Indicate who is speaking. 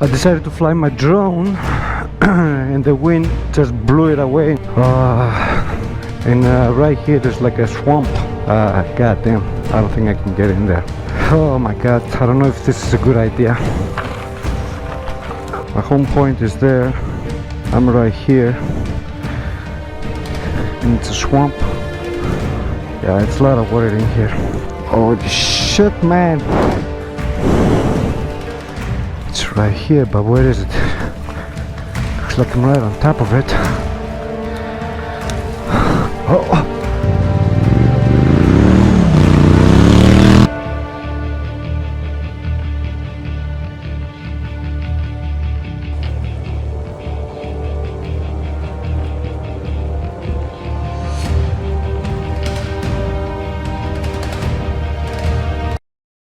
Speaker 1: I decided to fly my drone and the wind just blew it away. And right here there's like a swamp. God damn, I don't think I can get in there. Oh my god, I don't know if this is a good idea. My home point is there. I'm right here. And it's a swamp. Yeah, it's a lot of water in here. Oh shit, man. It's right here, but where is it? Looks like I'm right on top of it.